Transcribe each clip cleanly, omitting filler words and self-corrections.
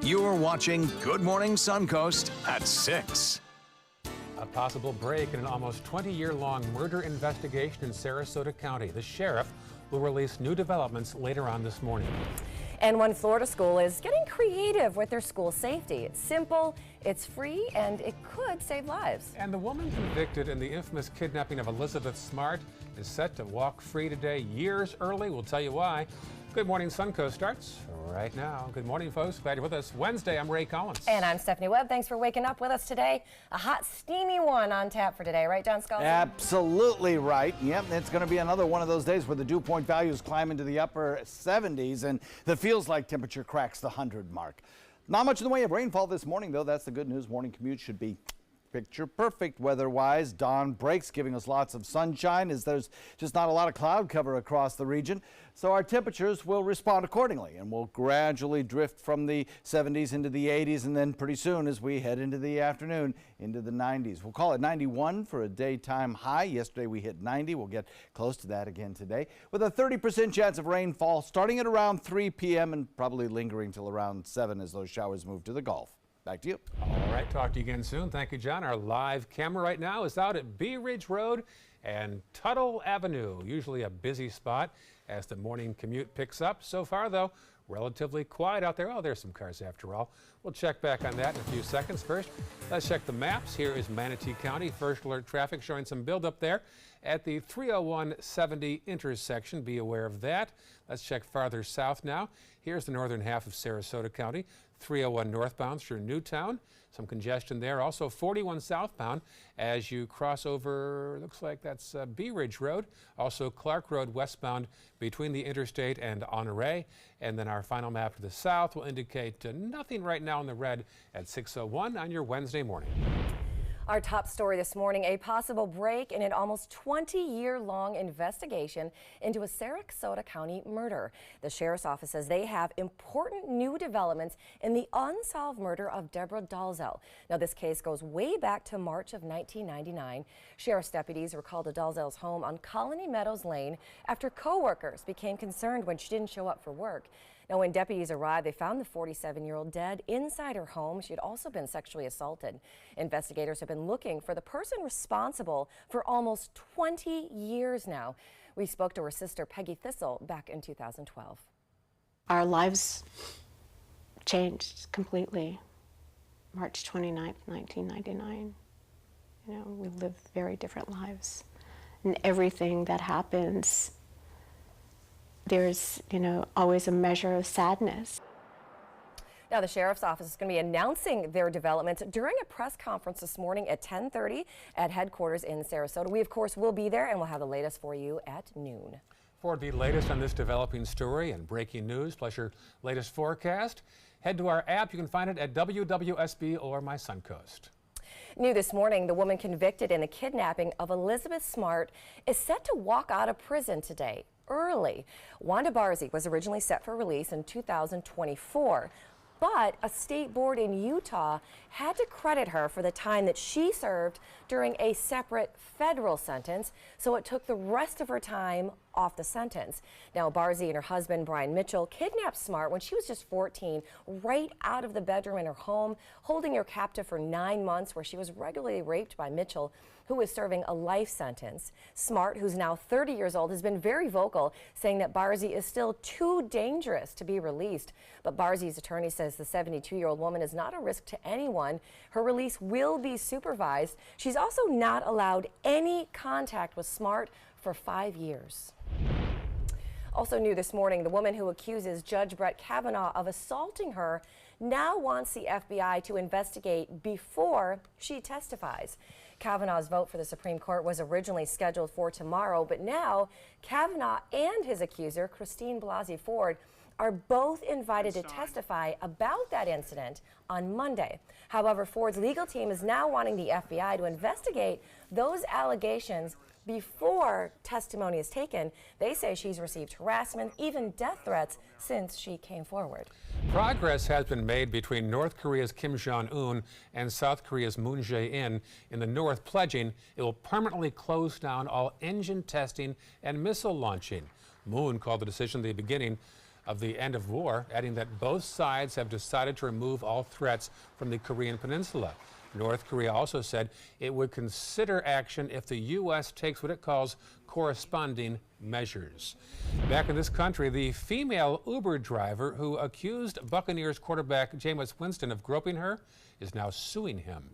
You're watching Good Morning Suncoast at 6. A possible break in an almost 20-year-long murder investigation in Sarasota County. The sheriff will release new developments later on this morning. And one Florida school is getting creative with their school safety. It's simple, it's free, and it could save lives. And the woman convicted in the infamous kidnapping of Elizabeth Smart is set to walk free today, years early. We'll tell you why. Good Morning Suncoast starts right now. Good morning, folks. Glad you're with us. Wednesday, I'm Ray Collins. And I'm Stephanie Webb. Thanks for waking up with us today. A hot, steamy one on tap for today, right, John Scalzi? Absolutely right. Yep, it's going to be another one of those days where the dew point values climb into the upper 70s and the feels-like temperature cracks the 100 mark. Not much in the way of rainfall this morning, though. That's the good news. Morning commute should be picture perfect weather-wise. Dawn breaks, giving us lots of sunshine as there's just not a lot of cloud cover across the region. So our temperatures will respond accordingly and will gradually drift from the 70s into the 80s, and then pretty soon as we head into the afternoon into the 90s. We'll call it 91 for a daytime high. Yesterday we hit 90. We'll get close to that again today with a 30% chance of rainfall starting at around 3 p.m. and probably lingering till around 7 as those showers move to the Gulf. Back to you. All right, talk to you again soon. Thank you, John. Our live camera right now is out at Bee Ridge Road and Tuttle Avenue, usually a busy spot as the morning commute picks up. So far, though, relatively quiet out there. Oh, there's some cars after all. We'll check back on that in a few seconds. First, let's check the maps. Here is Manatee County. First alert traffic showing some buildup there at the 301-70 intersection. Be aware of that. Let's check farther south now. Here's the northern half of Sarasota County. 301 northbound through Newtown. Some congestion there. Also 41 southbound as you cross over, looks like that's Bee Ridge Road. Also Clark Road westbound between the interstate and Honore. And then our final map to the south will indicate nothing right now in the red at 6:01 on your Wednesday morning. Our top story this morning, a possible break in an almost 20-year-long investigation into a Sarasota County murder. The sheriff's office says they have important new developments in the unsolved murder of Deborah Dalzell. Now, this case goes way back to March of 1999. Sheriff's deputies were called to Dalzell's home on Colony Meadows Lane after co-workers became concerned when she didn't show up for work. Now, when deputies arrived, they found the 47-year-old dead inside her home. She had also been sexually assaulted. Investigators have been looking for the person responsible for almost 20 years now. We spoke to her sister, Peggy Thistle, back in 2012. Our lives changed completely. March 29th, 1999. You know, we live very different lives. And everything that happens, there's, always a measure of sadness. Now, the sheriff's office is going to be announcing their developments during a press conference this morning at 10:30 at headquarters in Sarasota. We, of course, will be there, and we'll have the latest for you at noon. For the latest on this developing story and breaking news, plus your latest forecast, head to our app. You can find it at WWSB or My Suncoast. New this morning, the woman convicted in the kidnapping of Elizabeth Smart is set to walk out of prison today, early. Wanda Barzee was originally set for release in 2024. But a state board in Utah had to credit her for the time that she served during a separate federal sentence, so it took the rest of her time off the sentence. Now, Barzee and her husband, Brian Mitchell, kidnapped Smart when she was just 14, right out of the bedroom in her home, holding her captive for 9 months, where she was regularly raped by Mitchell, who was serving a life sentence. Smart, who's now 30 years old, has been very vocal, saying that Barzee is still too dangerous to be released. But Barzee's attorney says the 72-year-old woman is not a risk to anyone. Her release will be supervised. She's also not allowed any contact with Smart for 5 years. Also new this morning, the woman who accuses Judge Brett Kavanaugh of assaulting her now wants the FBI to investigate before she testifies. Kavanaugh's vote for the Supreme Court was originally scheduled for tomorrow, but now Kavanaugh and his accuser, Christine Blasey Ford, are both invited to testify about that incident on Monday. However, Ford's legal team is now wanting the FBI to investigate those allegations before testimony is taken. They say she's received harassment, even death threats, since she came forward. Progress has been made between North Korea's Kim Jong-un and South Korea's Moon Jae-in in the North, pledging it will permanently close down all engine testing and missile launching. Moon called the decision the beginning of the end of war, adding that both sides have decided to remove all threats from the Korean Peninsula. North Korea also said it would consider action if the U.S. takes what it calls corresponding measures. Back in this country, the female Uber driver who accused Buccaneers quarterback Jameis Winston of groping her is now suing him.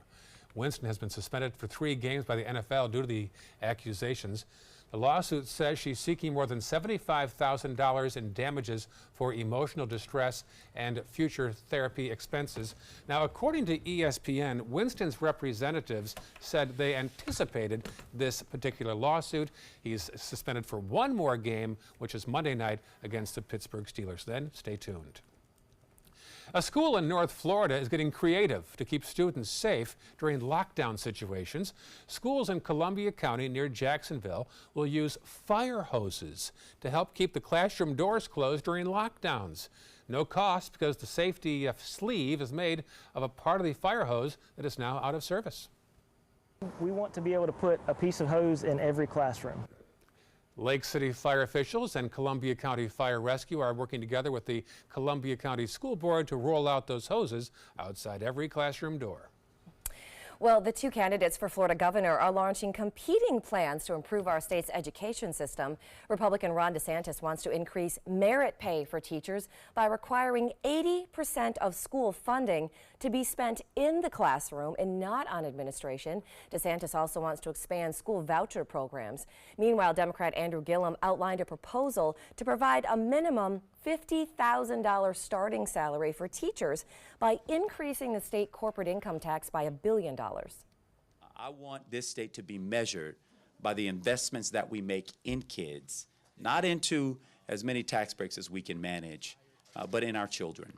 Winston has been suspended for 3 games by the NFL due to the accusations. The lawsuit says she's seeking more than $75,000 in damages for emotional distress and future therapy expenses. Now, according to ESPN, Winston's representatives said they anticipated this particular lawsuit. He's suspended for 1 more game, which is Monday night against the Pittsburgh Steelers. Then, stay tuned. A school in North Florida is getting creative to keep students safe during lockdown situations. Schools in Columbia County near Jacksonville will use fire hoses to help keep the classroom doors closed during lockdowns. No cost because the safety sleeve is made of a part of the fire hose that is now out of service. We want to be able to put a piece of hose in every classroom. Lake City fire officials and Columbia County Fire Rescue are working together with the Columbia County School Board to roll out those hoses outside every classroom door. Well, the 2 candidates for Florida governor are launching competing plans to improve our state's education system. Republican Ron DeSantis wants to increase merit pay for teachers by requiring 80% of school funding to be spent in the classroom and not on administration. DeSantis also wants to expand school voucher programs. Meanwhile, Democrat Andrew Gillum outlined a proposal to provide a minimum $50,000 starting salary for teachers by increasing the state corporate income tax by $1 billion. I want this state to be measured by the investments that we make in kids, not into as many tax breaks as we can manage, but in our children.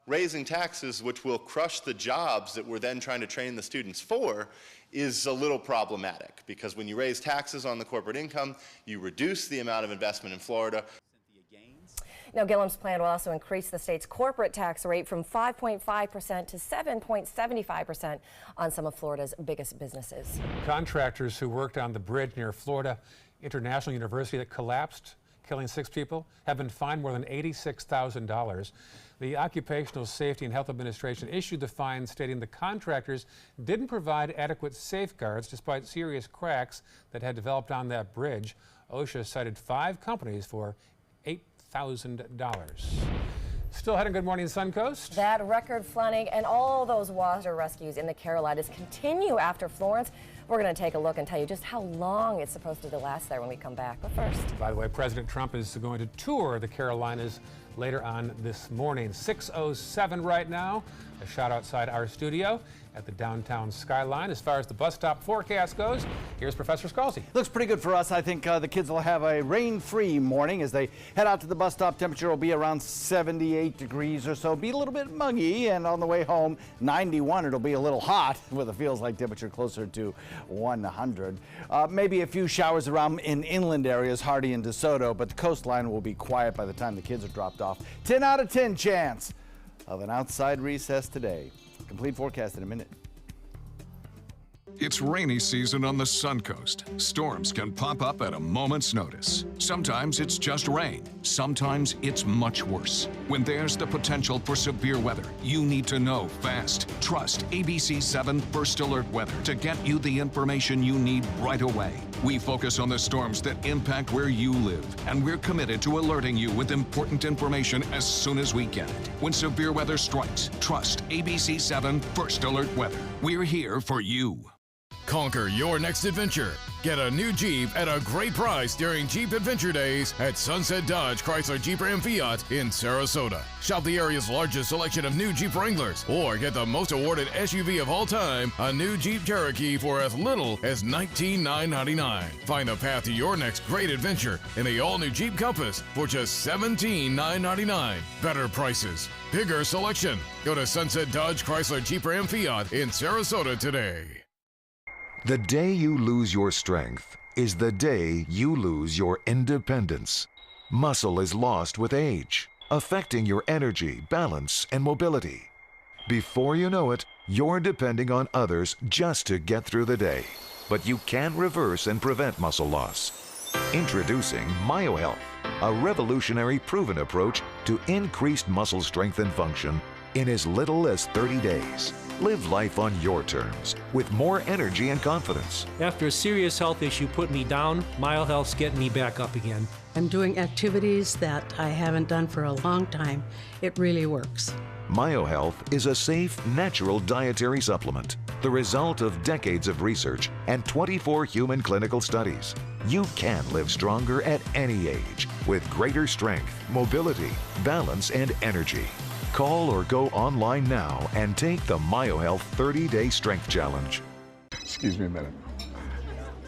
Raising taxes, which will crush the jobs that we're then trying to train the students for, is a little problematic, because when you raise taxes on the corporate income, you reduce the amount of investment in Florida. Now, Gillum's plan will also increase the state's corporate tax rate from 5.5% to 7.75% on some of Florida's biggest businesses. Contractors who worked on the bridge near Florida International University that collapsed, killing 6 people, have been fined more than $86,000. The Occupational Safety and Health Administration issued the fine, stating the contractors didn't provide adequate safeguards despite serious cracks that had developed on that bridge. OSHA cited 5 companies for $8,000. Still heading Good Morning Suncoast. That record flooding and all those water rescues in the Carolinas continue after Florence. We're going to take a look and tell you just how long it's supposed to last there when we come back. But first, by the way, President Trump is going to tour the Carolinas later on this morning. 6:07 right now. A shot outside our studio at the downtown skyline. As far as the bus stop forecast goes, here's Professor Scalzi. Looks pretty good for us. I think the kids will have a rain-free morning as they head out to the bus stop. Temperature will be around 78 degrees or so. Be a little bit muggy, and on the way home, 91. It'll be a little hot with a feels-like temperature closer to 100. Maybe a few showers around in inland areas, Hardy and DeSoto, but the coastline will be quiet by the time the kids are dropped off. 10 out of 10 chance of an outside recess today. Complete forecast in a minute. It's rainy season on the Suncoast. Storms can pop up at a moment's notice. Sometimes it's just rain. Sometimes it's much worse. When there's the potential for severe weather, you need to know fast. Trust ABC 7 First Alert Weather to get you the information you need right away. We focus on the storms that impact where you live, and we're committed to alerting you with important information as soon as we get it. When severe weather strikes, trust ABC 7 First Alert Weather. We're here for you. Conquer your next adventure. Get a new Jeep at a great price during Jeep Adventure Days at Sunset Dodge Chrysler Jeep Ram Fiat in Sarasota. Shop the area's largest selection of new Jeep Wranglers, or get the most awarded SUV of all time, a new Jeep Cherokee, for as little as $19,999. Find the path to your next great adventure in the all-new Jeep Compass for just $17,999. Better prices, bigger selection. Go to Sunset Dodge Chrysler Jeep Ram Fiat in Sarasota today. The day you lose your strength is the day you lose your independence. Muscle is lost with age, affecting your energy, balance, and mobility. Before you know it, you're depending on others just to get through the day. But you can reverse and prevent muscle loss. Introducing MyoHealth. a revolutionary proven approach to increased muscle strength and function in as little as 30 days. Live life on your terms with more energy and confidence. After a serious health issue put me down, MyoHealth's getting me back up again. I'm doing activities that I haven't done for a long time. It really works. MyoHealth is a safe, natural dietary supplement, the result of decades of research and 24 human clinical studies. You can live stronger at any age with greater strength, mobility, balance, and energy. Call or go online now and take the MyoHealth 30-Day Strength Challenge. Excuse me a minute.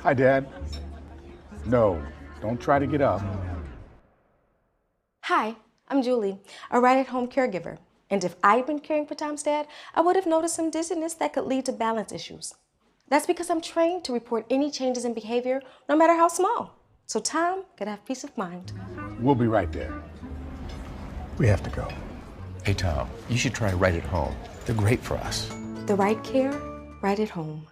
Hi, Dad. No, don't try to get up. Hi, I'm Julie, a right-at-home caregiver. And if I'd been caring for Tom's dad, I would have noticed some dizziness that could lead to balance issues. That's because I'm trained to report any changes in behavior, no matter how small, so Tom could have peace of mind. We'll be right there. We have to go. Hey, Tom, you should try Right at Home. They're great for us. The right care, right at home.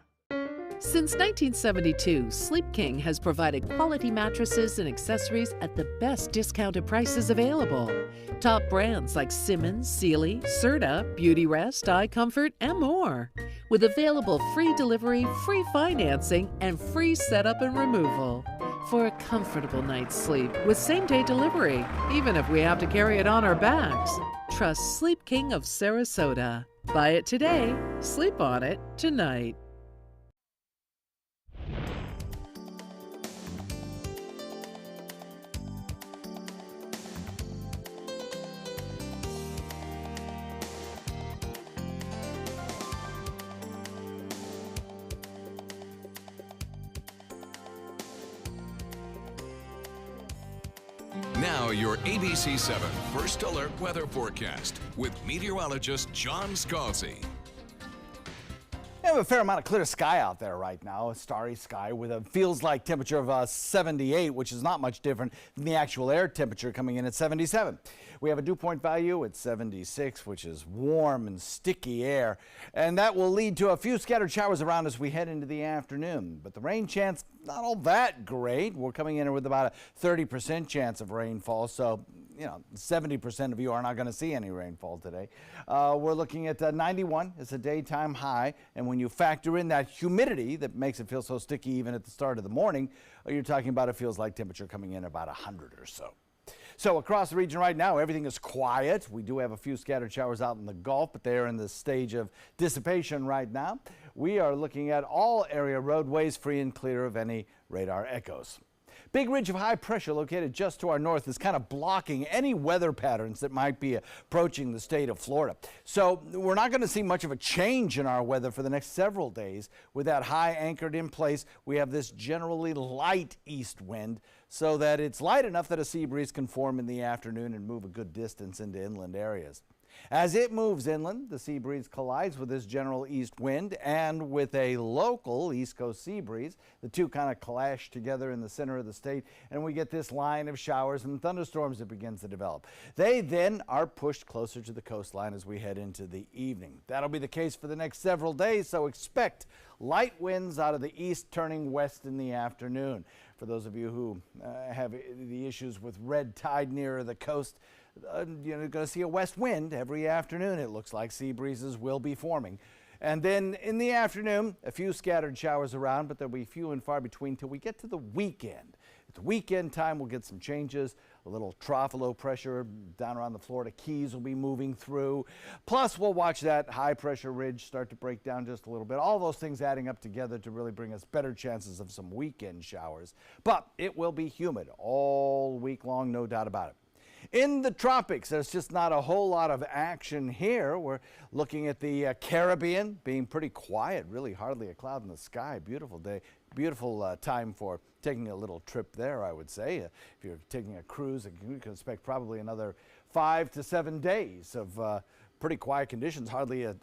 Since 1972, Sleep King has provided quality mattresses and accessories at the best discounted prices available. Top brands like Simmons, Sealy, Serta, Beautyrest, iComfort, and more. With available free delivery, free financing, and free setup and removal. For a comfortable night's sleep with same-day delivery, even if we have to carry it on our backs. Trust Sleep King of Sarasota. Buy it today, sleep on it tonight. Now your ABC 7 First Alert Weather Forecast with meteorologist John Scalzi. We have a fair amount of clear sky out there right now, a starry sky with a feels like temperature of 78, which is not much different than the actual air temperature coming in at 77. We have a dew point value at 76, which is warm and sticky air, and that will lead to a few scattered showers around as we head into the afternoon. But the rain chance, not all that great. We're coming in with about a 30% chance of rainfall, so 70% of you are not going to see any rainfall today. We're looking at 91 as a daytime high, and when you factor in that humidity that makes it feel so sticky even at the start of the morning, you're talking about it feels like temperature coming in about 100 or so. So across the region right now, everything is quiet. We do have a few scattered showers out in the Gulf, but they're in the stage of dissipation right now. We are looking at all area roadways free and clear of any radar echoes. Big ridge of high pressure located just to our north is kind of blocking any weather patterns that might be approaching the state of Florida. So we're not going to see much of a change in our weather for the next several days. With that high anchored in place, we have this generally light east wind so that it's light enough that a sea breeze can form in the afternoon and move a good distance into inland areas. As it moves inland, the sea breeze collides with this general east wind and with a local east coast sea breeze. The two kind of clash together in the center of the state, and we get this line of showers and thunderstorms that begins to develop. They then are pushed closer to the coastline as we head into the evening. That'll be the case for the next several days, so expect light winds out of the east turning west in the afternoon. For those of you who have the issues with red tide near the coast, you're going to see a west wind every afternoon. It looks like sea breezes will be forming. And then in the afternoon, a few scattered showers around, but there'll be few and far between till we get to the weekend. At the weekend time, we'll get some changes. A little trough of low pressure down around the Florida Keys will be moving through. Plus, we'll watch that high pressure ridge start to break down just a little bit. All those things adding up together to really bring us better chances of some weekend showers. But it will be humid all week long, no doubt about it. In the tropics, there's just not a whole lot of action here. We're looking at the Caribbean being pretty quiet, really hardly a cloud in the sky. Beautiful day, beautiful time for taking a little trip there, I would say. If you're taking a cruise, you can expect probably another 5 to 7 days of pretty quiet conditions, hardly a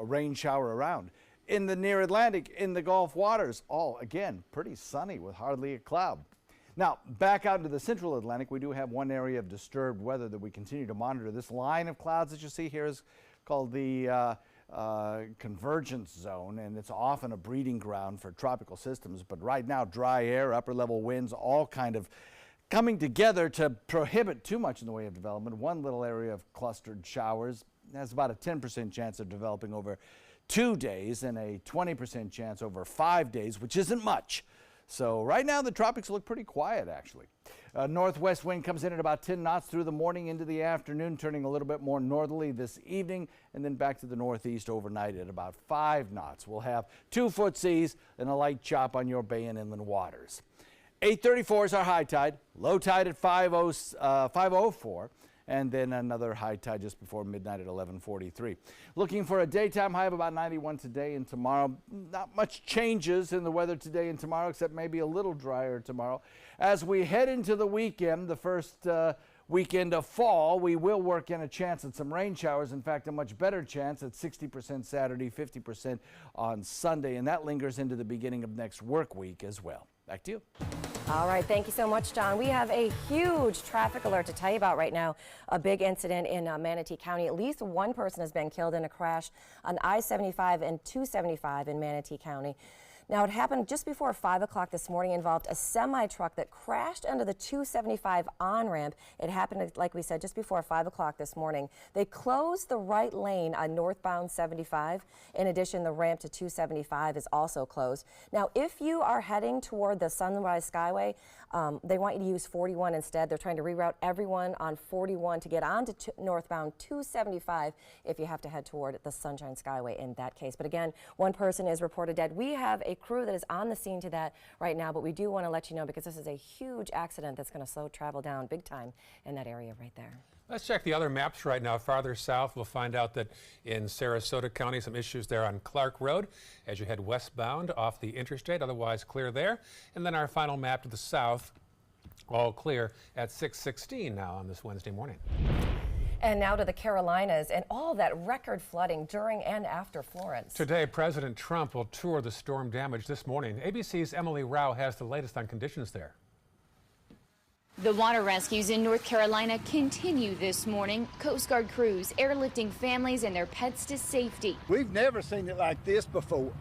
rain shower around. In the near Atlantic, in the Gulf waters, all again pretty sunny with hardly a cloud. Now, back out into the central Atlantic, we do have one area of disturbed weather that we continue to monitor. This line of clouds that you see here is called the convergence zone, and it's often a breeding ground for tropical systems. But right now, dry air, upper level winds, all kind of coming together to prohibit too much in the way of development. One little area of clustered showers has about a 10% chance of developing over 2 days and a 20% chance over 5 days, which isn't much. So right now the tropics look pretty quiet, actually. Northwest wind comes in at about 10 knots through the morning into the afternoon, turning a little bit more northerly this evening, and then back to the northeast overnight at about 5 knots. We'll have 2-foot seas and a light chop on your bay and inland waters. 8:34 is our high tide, low tide at 5:04. And then another high tide just before midnight at 11:43. Looking for a daytime high of about 91 today and tomorrow. Not much changes in the weather today and tomorrow, except maybe a little drier tomorrow. As we head into the weekend, the first weekend of fall, we will work in a chance at some rain showers. In fact, a much better chance at 60% Saturday, 50% on Sunday, and that lingers into the beginning of next work week as well. Back to you. All right, thank you so much, John. We have a huge traffic alert to tell you about right now. A big incident in Manatee County. At least one person has been killed in a crash on I-75 and 275 in Manatee County. Now, it happened just before 5 o'clock this morning, involved a semi-truck that crashed under the 275 on-ramp. It happened, like we said, just before 5 o'clock this morning. They closed the right lane on northbound 75. In addition, the ramp to 275 is also closed. Now, if you are heading toward the Sunrise Skyway, they want you to use 41 instead. They're trying to reroute everyone on 41 to get on to northbound 275 if you have to head toward the Sunshine Skyway in that case. But again, one person is reported dead. We have a crew that is on the scene to that right now, but we do want to let you know because this is a huge accident that's going to slow travel down big time in that area right there. Let's check the other maps right now. Farther south, we'll find out that in Sarasota County, some issues there on Clark Road as you head westbound off the interstate, otherwise clear there. And then our final map to the south, all clear at 6:16 now on this Wednesday morning. And now to the Carolinas and all that record flooding during and after Florence. Today, President Trump will tour the storm damage this morning. ABC's Emily Rao has the latest on conditions there. The water rescues in North Carolina continue this morning. Coast Guard crews airlifting families and their pets to safety. We've never seen it like this before.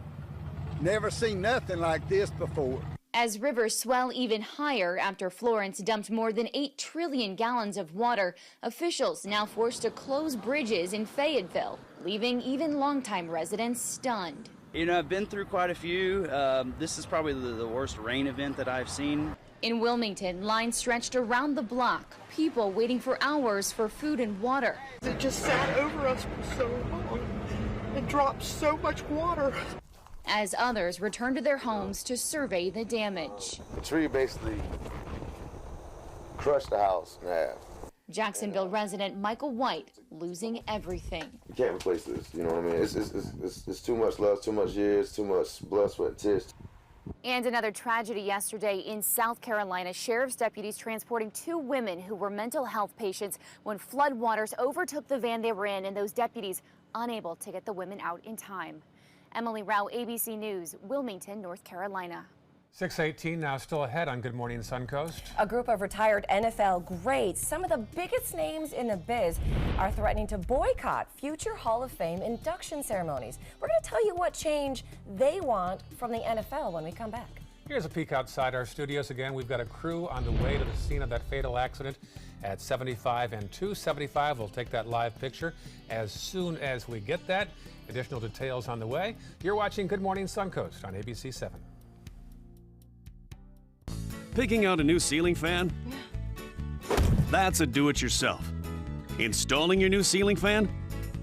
Never seen nothing like this before. As rivers swell even higher after Florence dumped more than 8 trillion gallons of water, officials now forced to close bridges in Fayetteville, leaving even longtime residents stunned. You know, I've been through quite a few. This is probably the worst rain event that I've seen. In Wilmington, lines stretched around the block, people waiting for hours for food and water. It just sat over us for so long. It dropped so much water. As others return to their homes to survey the damage. The tree basically crushed the house in half. Jacksonville resident Michael White losing everything. You can't replace this, you know what I mean? It's too much love, too much years, too much blood, sweat, and tears. And another tragedy yesterday in South Carolina. Sheriff's deputies transporting 2 women who were mental health patients when floodwaters overtook the van they were in, and those deputies unable to get the women out in time. Emily Rao, ABC News, Wilmington, North Carolina. 6:18 now, still ahead on Good Morning Suncoast. A group of retired NFL greats, some of the biggest names in the biz, are threatening to boycott future Hall of Fame induction ceremonies. We're going to tell you what change they want from the NFL when we come back. Here's a peek outside our studios again. We've got a crew on the way to the scene of that fatal accident at 75 and 275. We'll take that live picture as soon as we get that. Additional details on the way. You're watching Good Morning Suncoast on ABC 7. Picking out a new ceiling fan? That's a do-it-yourself. Installing your new ceiling fan?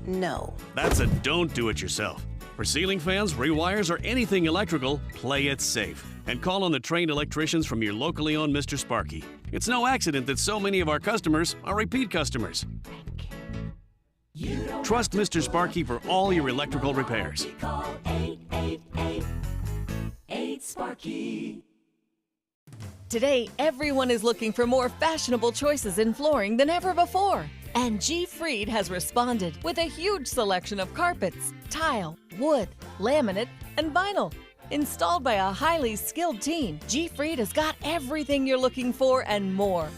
No. That's a don't do-it-yourself. For ceiling fans, rewires, or anything electrical, play it safe. And call on the trained electricians from your locally owned Mr. Sparky. It's no accident that so many of our customers are repeat customers. Trust Mr. Sparky for all your electrical repairs. Call 888-8-SPARKY. Today, everyone is looking for more fashionable choices in flooring than ever before. And G. Fried has responded with a huge selection of carpets, tile, wood, laminate, and vinyl. Installed by a highly skilled team, G. Fried has got everything you're looking for and more.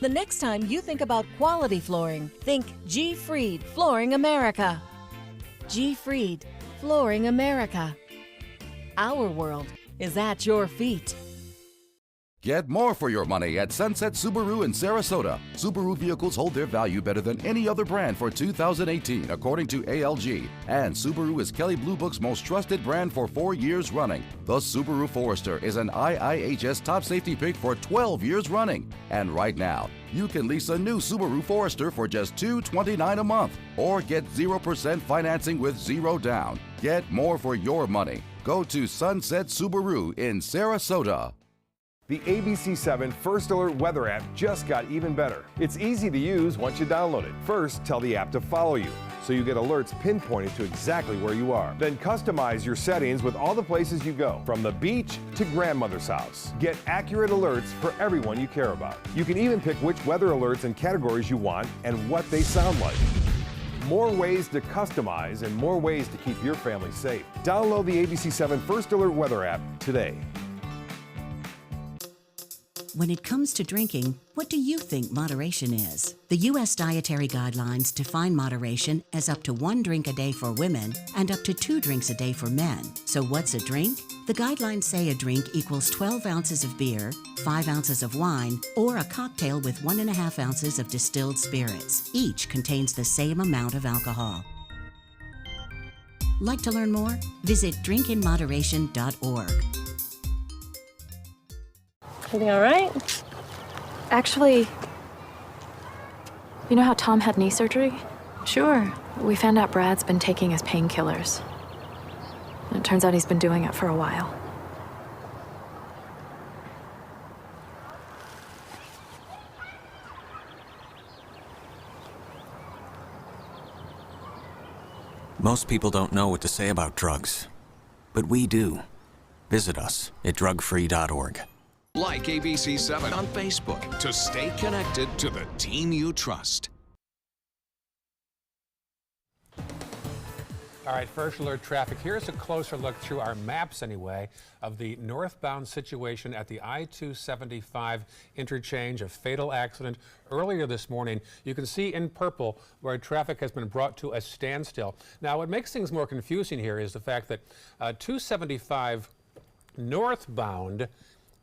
The next time you think about quality flooring, think G. Fried Flooring America. G. Fried Flooring America. Our world is at your feet. Get more for your money at Sunset Subaru in Sarasota. Subaru vehicles hold their value better than any other brand for 2018, according to ALG. And Subaru is Kelley Blue Book's most trusted brand for 4 years running. The Subaru Forester is an IIHS top safety pick for 12 years running. And right now, you can lease a new Subaru Forester for just $229 a month or get 0% financing with 0 down. Get more for your money. Go to Sunset Subaru in Sarasota. The ABC7 First Alert weather app just got even better. It's easy to use once you download it. First, tell the app to follow you, so you get alerts pinpointed to exactly where you are. Then customize your settings with all the places you go, from the beach to grandmother's house. Get accurate alerts for everyone you care about. You can even pick which weather alerts and categories you want and what they sound like. More ways to customize and more ways to keep your family safe. Download the ABC7 First Alert weather app today. When it comes to drinking, what do you think moderation is? The U.S. Dietary Guidelines define moderation as up to 1 drink a day for women and up to 2 drinks a day for men. So what's a drink? The guidelines say a drink equals 12 ounces of beer, 5 ounces of wine, or a cocktail with 1.5 ounces of distilled spirits. Each contains the same amount of alcohol. Like to learn more? Visit drinkinmoderation.org. Feeling all right? Actually, you know how Tom had knee surgery? Sure. We found out Brad's been taking his painkillers. And it turns out he's been doing it for a while. Most people don't know what to say about drugs, but we do. Visit us at drugfree.org. Like ABC7 on Facebook to stay connected to the team you trust. All right, First Alert traffic. Here's a closer look through our maps anyway of the northbound situation at the I-275 interchange. A fatal accident earlier this morning. You can see in purple where traffic has been brought to a standstill. Now, what makes things more confusing here is the fact that 275 northbound,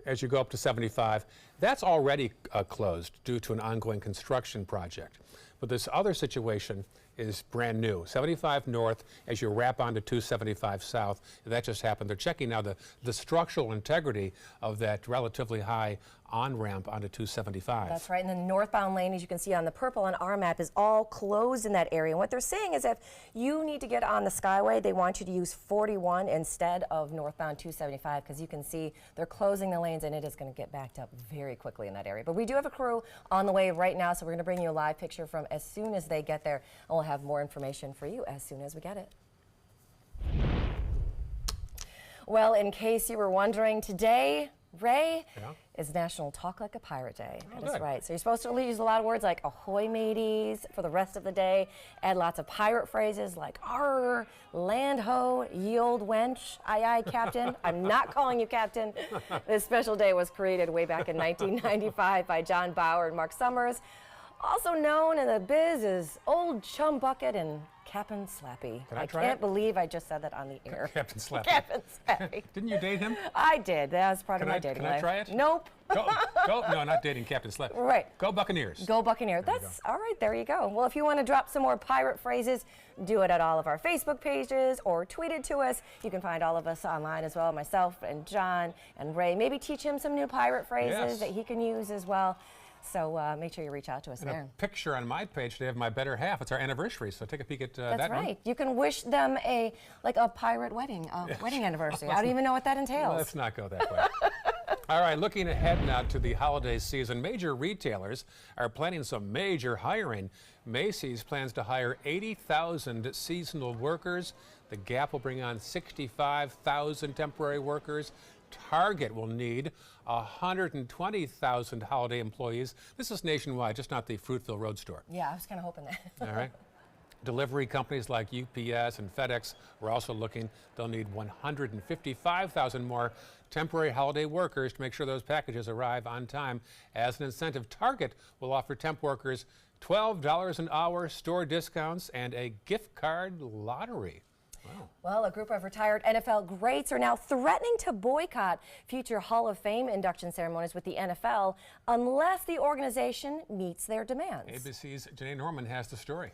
as you go up to 75, that's already closed due to an ongoing construction project. But this other situation is brand new. 75 north as you wrap onto 275 south. That just happened. They're checking now the structural integrity of that relatively high on-ramp onto 275. That's right. And the northbound lane, as you can see on the purple on our map, is all closed in that area. And what they're saying is if you need to get on the Skyway, they want you to use 41 instead of northbound 275, because you can see they're closing the lanes and it is going to get backed up very quickly in that area. But we do have a crew on the way right now, so we're going to bring you a live picture from as soon as they get there. And we'll have more information for you as soon as we get it. Well, in case you were wondering, today, Ray, is National Talk Like a Pirate Day. That is right. So you're supposed to use a lot of words like ahoy mateys for the rest of the day. Add lots of pirate phrases like arr, land ho, ye old wench, aye aye captain. I'm not calling you captain. This special day was created way back in 1995 by John Bauer and Mark Summers, also known in the biz as Old Chum Bucket and Captain Slappy. Can I try can't it? believe I just said that on the air. Captain Slappy. Captain Slappy. Didn't you date him? I did. That was part of my dating life. Can I try it? Nope. Go, no, not dating Captain Slappy. Right. Go Buccaneers. Go Buccaneers. That's all right. There you go. Well, if you want to drop some more pirate phrases, do it at all of our Facebook pages or tweet it to us. You can find all of us online as well, myself and John and Ray. Maybe teach him some new pirate phrases that he can use as well. So make sure you reach out to us there. A picture on my page today of my better half. It's our anniversary, so take a peek at that one. That's right. You can wish them a pirate wedding, wedding anniversary. I don't even know what that entails. Let's not go that way. All right, looking ahead now to the holiday season, major retailers are planning some major hiring. Macy's plans to hire 80,000 seasonal workers. The Gap will bring on 65,000 temporary workers. Target will need 120,000 holiday employees. This is nationwide, just not the Fruitville Road store. Yeah, I was kind of hoping that. All right. Delivery companies like UPS and FedEx are also looking. They'll need 155,000 more temporary holiday workers to make sure those packages arrive on time. As an incentive, Target will offer temp workers $12 an hour, store discounts, and a gift card lottery. Well, a group of retired NFL greats are now threatening to boycott future Hall of Fame induction ceremonies with the NFL unless the organization meets their demands. ABC's Janae Norman has the story.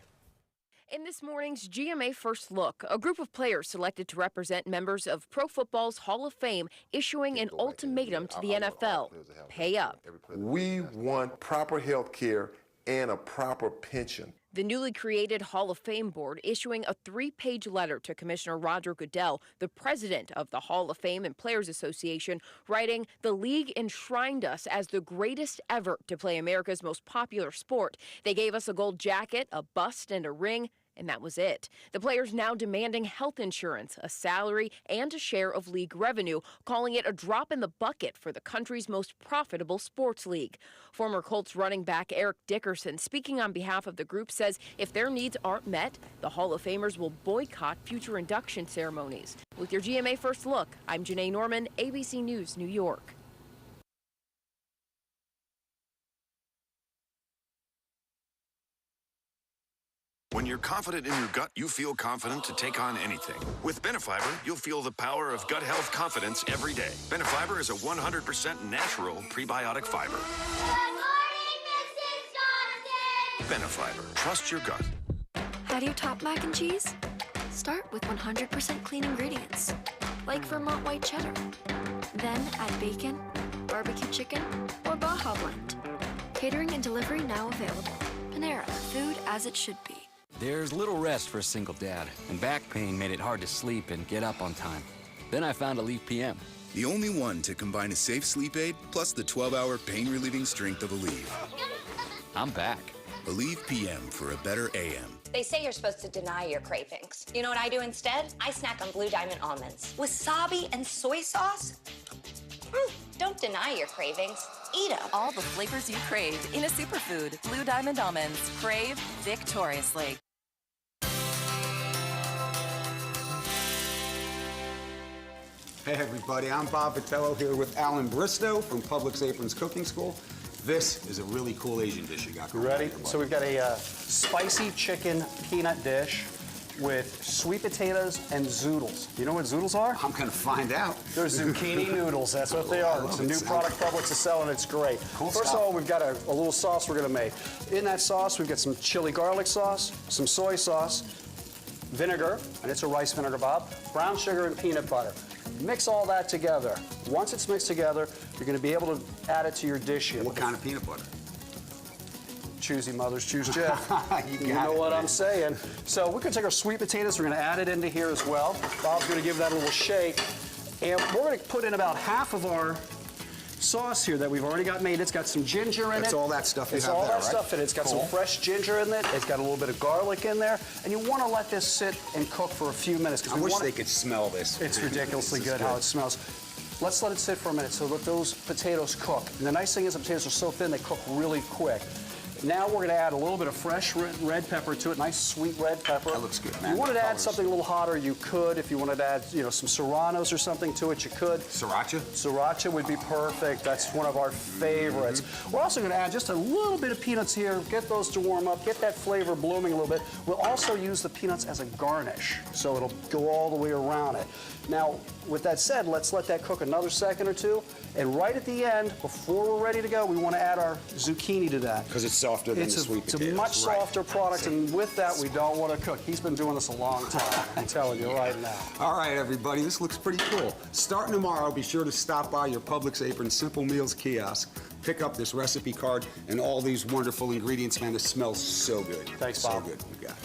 In this morning's GMA First Look, a group of players selected to represent members of Pro Football's Hall of Fame issuing an ultimatum to the NFL. Pay up. We want proper health care and a proper pension. The newly created Hall of Fame board issuing a 3-page letter to Commissioner Roger Goodell, the president of the Hall of Fame and Players Association, writing, "The league enshrined us as the greatest ever to play America's most popular sport. They gave us a gold jacket, a bust, and a ring, and that was it." The players now demanding health insurance, a salary, and a share of league revenue, calling it a drop in the bucket for the country's most profitable sports league. Former Colts running back Eric Dickerson, speaking on behalf of the group, says if their needs aren't met, the Hall of Famers will boycott future induction ceremonies. With your GMA First Look, I'm Janae Norman, ABC News, New York. When you're confident in your gut, you feel confident to take on anything. With Benefiber, you'll feel the power of gut health confidence every day. Benefiber is a 100% natural prebiotic fiber. Good morning, Mrs. Johnson! Benefiber. Trust your gut. How do you top mac and cheese? Start with 100% clean ingredients, like Vermont white cheddar. Then add bacon, barbecue chicken, or Baja blend. Catering and delivery now available. Panera, food as it should be. There's little rest for a single dad, and back pain made it hard to sleep and get up on time. Then I found Aleve PM. The only one to combine a safe sleep aid plus the 12-hour pain-relieving strength of Aleve. I'm back. Aleve PM for a better AM. They say you're supposed to deny your cravings. You know what I do instead? I snack on Blue Diamond almonds. Wasabi and soy sauce? Don't deny your cravings. Eat them. All the flavors you craved in a superfood. Blue Diamond almonds. Crave victoriously. Hey everybody, I'm Bob Vitello here with Alan Bristow from Publix Aprons Cooking School. This is a really cool Asian dish you got going. Ready? So we've got a spicy chicken peanut dish with sweet potatoes and zoodles. You know what zoodles are? I'm gonna find out. They're zucchini noodles, that's what they are. It's a new product Publix is selling, it's great. Cool First stuff. of all, we've got a little sauce we're gonna make. In that sauce, we've got some chili garlic sauce, some soy sauce, vinegar, and it's a rice vinegar, Bob, brown sugar and peanut butter. Mix all that together. Once it's mixed together, you're gonna be able to add it to your dish here. What kind of peanut butter? Choosy mothers choose Jeff. You know what I'm saying. So we're gonna take our sweet potatoes, we're gonna add it into here as well. Bob's gonna give that a little shake. And we're gonna put in about half of our sauce here that we've already got made. It's got some ginger in it. That's all that stuff you It's have all there, that right? stuff in it. It's got Cool. some fresh ginger in it. It's got a little bit of garlic in there. And you wanna let this sit and cook for a few minutes. I wish they could smell this. It's ridiculously This is good how it smells. Let's let it sit for a minute so let those potatoes cook. And the nice thing is the potatoes are so thin they cook really quick. Now we're gonna add a little bit of fresh red pepper to it, nice sweet red pepper. That looks good, If man. you wanted to add Colors. something a little hotter, you could. If you wanted to add, some serranos or something to it, you could. Sriracha? Sriracha would be perfect. That's one of our favorites. We're also gonna add just a little bit of peanuts here, get those to warm up, get that flavor blooming a little bit. We'll also use the peanuts as a garnish, so it'll go all the way around it. Now, with that said, let's let that cook another second or two. And right at the end, before we're ready to go, we want to add our zucchini to that. Because it's softer than the sweet potatoes. It's a much softer product, and with that, we don't want to cook. He's been doing this a long time, I'm telling you right now. All right, everybody, this looks pretty cool. Starting tomorrow, be sure to stop by your Publix Apron Simple Meals kiosk, pick up this recipe card, and all these wonderful ingredients, man. This smells so good. Thanks, Bob. So good. You got it.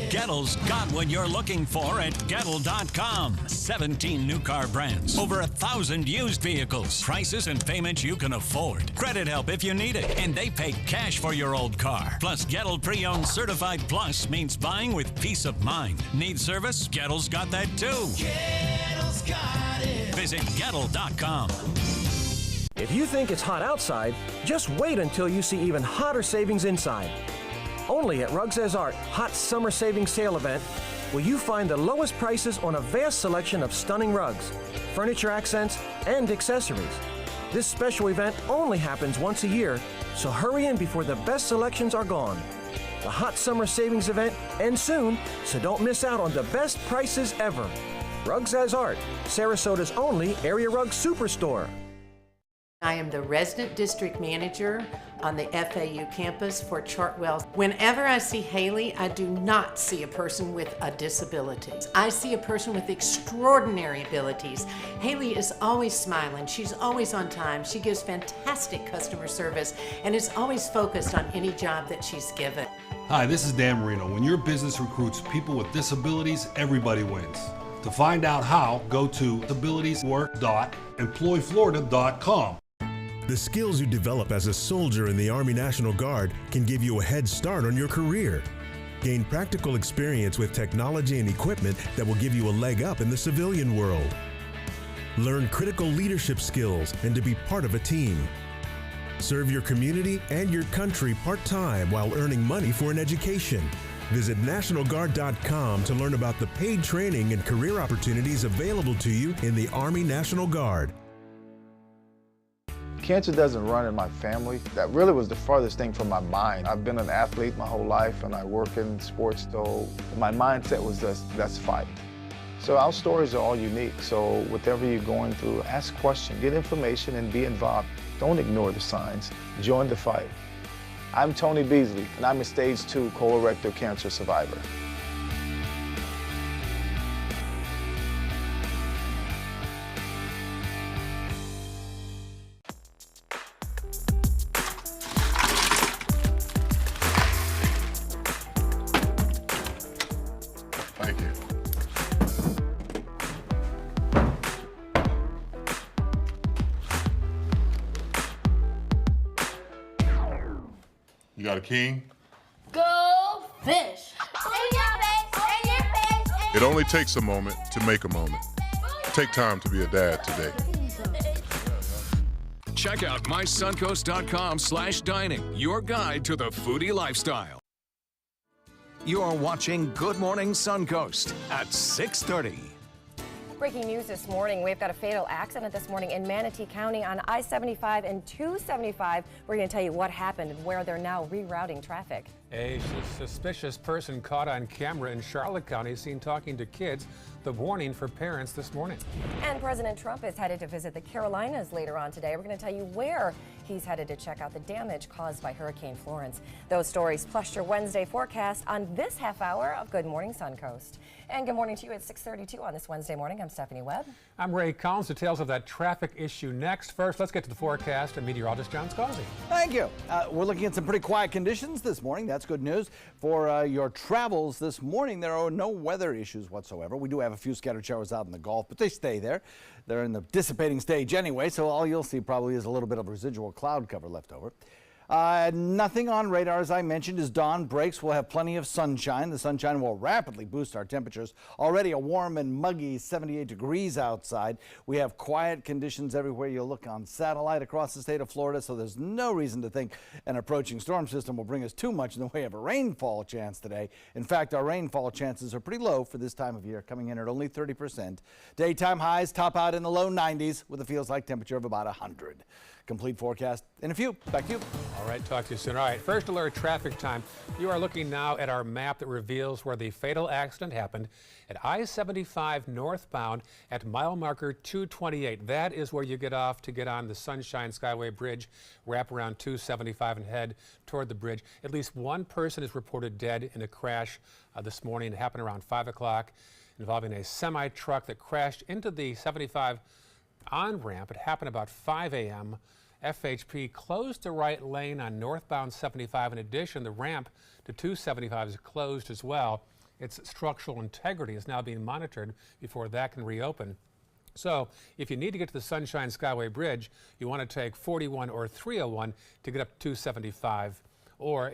Gettle's got what you're looking for at Gettle.com. 17 new car brands. Over 1,000 used vehicles. Prices and payments you can afford. Credit help if you need it. And they pay cash for your old car. Plus, Gettle Pre-Owned Certified Plus means buying with peace of mind. Need service? Gettle's got that too. Gettle's got it. Visit Gettle.com. If you think it's hot outside, just wait until you see even hotter savings inside. Only at Rugs As Art Hot Summer Savings Sale Event, will you find the lowest prices on a vast selection of stunning rugs, furniture accents, and accessories. This special event only happens once a year, so hurry in before the best selections are gone. The hot summer savings event ends soon, so don't miss out on the best prices ever. Rugs as Art, Sarasota's only area rug superstore. I am the resident district manager on the FAU campus for Chartwell. Whenever I see Haley, I do not see a person with a disability. I see a person with extraordinary abilities. Haley is always smiling. She's always on time. She gives fantastic customer service and is always focused on any job that she's given. Hi, this is Dan Marino. When your business recruits people with disabilities, everybody wins. To find out how, go to disabilitieswork.employflorida.com. The skills you develop as a soldier in the Army National Guard can give you a head start on your career. Gain practical experience with technology and equipment that will give you a leg up in the civilian world. Learn critical leadership skills and to be part of a team. Serve your community and your country part-time while earning money for an education. Visit NationalGuard.com to learn about the paid training and career opportunities available to you in the Army National Guard. Cancer doesn't run in my family. That really was the farthest thing from my mind. I've been an athlete my whole life and I work in sports, so my mindset was just, let's fight. So our stories are all unique, so whatever you're going through, ask questions, get information and be involved. Don't ignore the signs, join the fight. I'm Tony Beasley and I'm a stage 2 colorectal cancer survivor. Thank you. You got a king? Go fish! In your face, in your face, in It only takes a moment to make a moment. Take time to be a dad today. Check out mysuncoast.com/dining, your guide to the foodie lifestyle. You're watching Good Morning Suncoast at 6:30. Breaking news this morning, we've got a fatal accident this morning in Manatee County on I-75 and 275. We're going to tell you what happened and where they're now rerouting traffic. A suspicious person caught on camera in Charlotte County seen talking to kids. The warning for parents this morning. And President Trump is headed to visit the Carolinas later on today. We're going to tell you where he's headed to check out the damage caused by Hurricane Florence. Those stories plus your Wednesday forecast on this half hour of Good Morning Suncoast. And good morning to you at 6:32 on this Wednesday morning. I'm Stephanie Webb. I'm Ray Collins. Details of that traffic issue next. First, let's get to the forecast and meteorologist John Scalzi. Thank you. We're looking at some pretty quiet conditions this morning. That's good news for your travels this morning. There are no weather issues whatsoever. We do have a few scattered showers out in the Gulf, but they stay there. They're in the dissipating stage anyway, so all you'll see probably is a little bit of residual cloud cover left over. Nothing on radar, as I mentioned, as dawn breaks. We'll have plenty of sunshine. The sunshine will rapidly boost our temperatures. Already a warm and muggy 78 degrees outside. We have quiet conditions everywhere you look on satellite across the state of Florida, so there's no reason to think an approaching storm system will bring us too much in the way of a rainfall chance today. In fact, our rainfall chances are pretty low for this time of year, coming in at only 30%. Daytime highs top out in the low 90s with a feels-like temperature of about 100. Complete forecast in a few. Back to you. All right, talk to you soon. All right, first alert traffic time. You are looking now at our map that reveals where the fatal accident happened at I-75 northbound at mile marker 228. That is where you get off to get on the Sunshine Skyway Bridge, wrap around 275 and head toward the bridge. At least one person is reported dead in a crash this morning. It happened around 5 o'clock involving a semi-truck that crashed into the 75 on-ramp. It happened about 5 a.m. FHP closed the right lane on northbound 75. In addition, the ramp to 275 is closed as well. Its structural integrity is now being monitored before that can reopen. So if you need to get to the Sunshine Skyway Bridge, you want to take 41 or 301 to get up to 275. Or,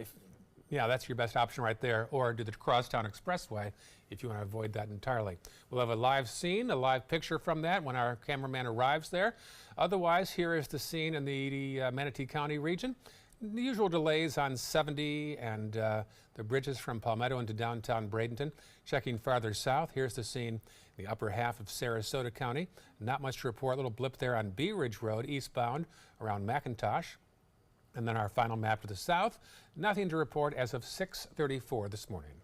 that's your best option right there. Or do the Crosstown Expressway if you want to avoid that entirely. We'll have a live scene, a live picture from that when our cameraman arrives there. Otherwise, here is the scene in the Manatee County region. The usual delays on 70 and the bridges from Palmetto into downtown Bradenton. Checking farther south, here's the scene, the upper half of Sarasota County. Not much to report. A little blip there on Bee Ridge Road eastbound around McIntosh. And then our final map to the south. Nothing to report as of 6:34 this morning.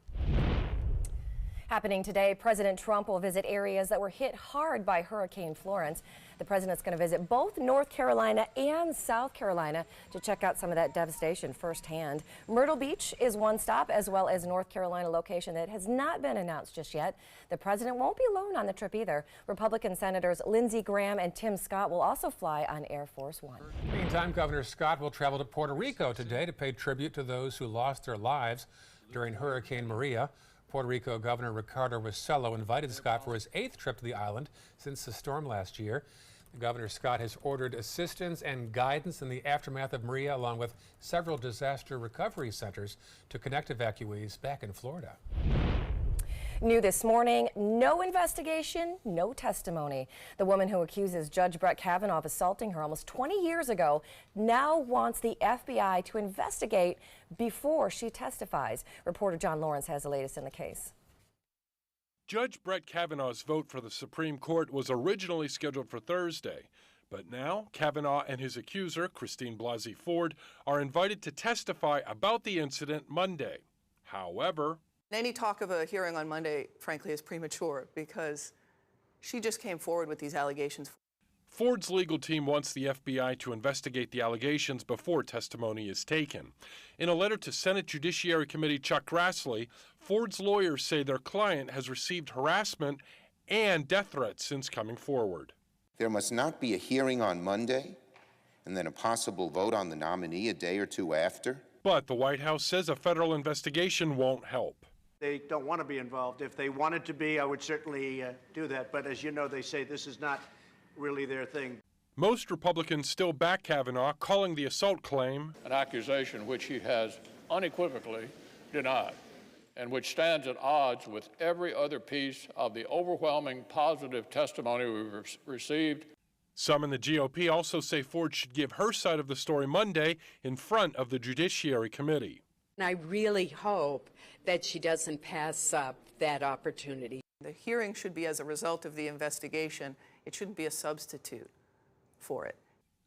Happening today, President Trump will visit areas that were hit hard by Hurricane Florence. The president's going to visit both North Carolina and South Carolina to check out some of that devastation firsthand. Myrtle Beach is one stop, as well as North Carolina location that has not been announced just yet. The president won't be alone on the trip either. Republican Senators Lindsey Graham and Tim Scott will also fly on Air Force One. Meantime, Governor Scott will travel to Puerto Rico today to pay tribute to those who lost their lives during Hurricane Maria. Puerto Rico Governor Ricardo Rossello invited Scott for his 8th trip to the island since the storm last year. Governor Scott has ordered assistance and guidance in the aftermath of Maria, along with several disaster recovery centers to connect evacuees back in Florida. New this morning, no investigation, no testimony. The woman who accuses Judge Brett Kavanaugh of assaulting her almost 20 years ago now wants the FBI to investigate before she testifies. Reporter John Lawrence has the latest in the case. Judge Brett Kavanaugh's vote for the Supreme Court was originally scheduled for Thursday, but now Kavanaugh and his accuser, Christine Blasey Ford, are invited to testify about the incident Monday. However, any talk of a hearing on Monday, frankly, is premature because she just came forward with these allegations. Ford's legal team wants the FBI to investigate the allegations before testimony is taken. In a letter to Senate Judiciary Committee Chuck Grassley, Ford's lawyers say their client has received harassment and death threats since coming forward. There must not be a hearing on Monday and then a possible vote on the nominee a day or two after. But the White House says a federal investigation won't help. They don't want to be involved. If they wanted to be, I would certainly do that. But as you know, they say this is not really their thing. Most Republicans still back Kavanaugh, calling the assault claim an accusation which he has unequivocally denied and which stands at odds with every other piece of the overwhelming positive testimony we've received. Some in the GOP also say Ford should give her side of the story Monday in front of the Judiciary Committee. And I really hope that she doesn't pass up that opportunity. The hearing should be as a result of the investigation. It shouldn't be a substitute for it.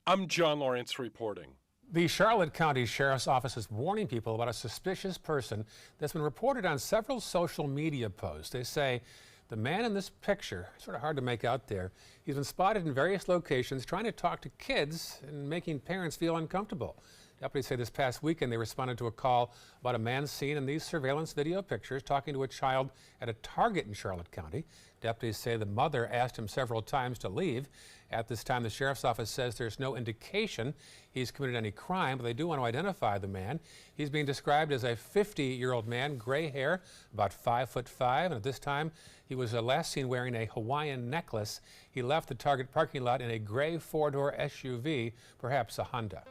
I'm John Lawrence reporting. The Charlotte County Sheriff's Office is warning people about a suspicious person that's been reported on several social media posts. They say the man in this picture, sort of hard to make out there, he's been spotted in various locations trying to talk to kids and making parents feel uncomfortable. Deputies say this past weekend they responded to a call about a man seen in these surveillance video pictures talking to a child at a Target in Charlotte County. Deputies say the mother asked him several times to leave. At this time, the sheriff's office says there's no indication he's committed any crime, but they do want to identify the man. He's being described as a 50-year-old man, gray hair, about 5'5", and at this time he was last seen wearing a Hawaiian necklace. He left the Target parking lot in a gray four-door SUV, perhaps a Honda.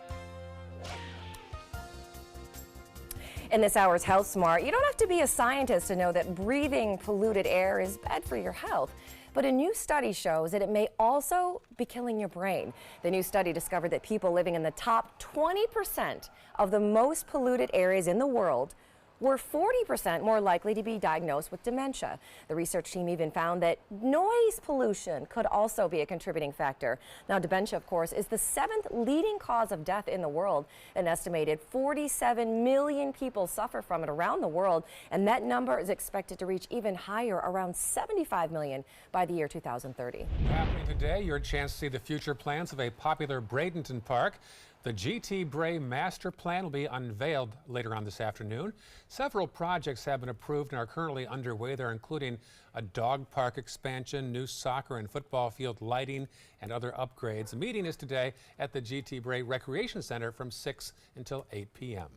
In this hour's Health Smart, you don't have to be a scientist to know that breathing polluted air is bad for your health. But a new study shows that it may also be killing your brain. The new study discovered that people living in the top 20% of the most polluted areas in the world were 40% more likely to be diagnosed with dementia. The research team even found that noise pollution could also be a contributing factor. Now, dementia, of course, is the 7th leading cause of death in the world. An estimated 47 million people suffer from it around the world, and that number is expected to reach even higher, around 75 million by the year 2030. Happening today, your chance to see the future plans of a popular Bradenton park. The GT Bray Master Plan will be unveiled later on this afternoon. Several projects have been approved and are currently underway there, including a dog park expansion, new soccer and football field lighting, and other upgrades. The meeting is today at the GT Bray Recreation Center from 6 until 8 p.m.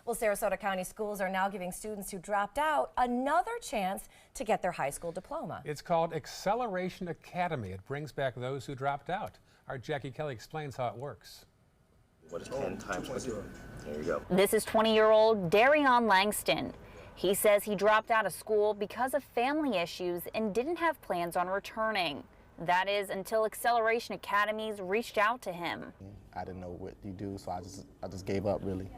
Well, Sarasota County schools are now giving students who dropped out another chance to get their high school diploma. It's called Acceleration Academy. It brings back those who dropped out. Our Jackie Kelly explains how it works. What is 10 times 20? There you go. This is 20-year-old Darion Langston. He says he dropped out of school because of family issues and didn't have plans on returning. That is until Acceleration Academies reached out to him. I didn't know what you do, so I just gave up really.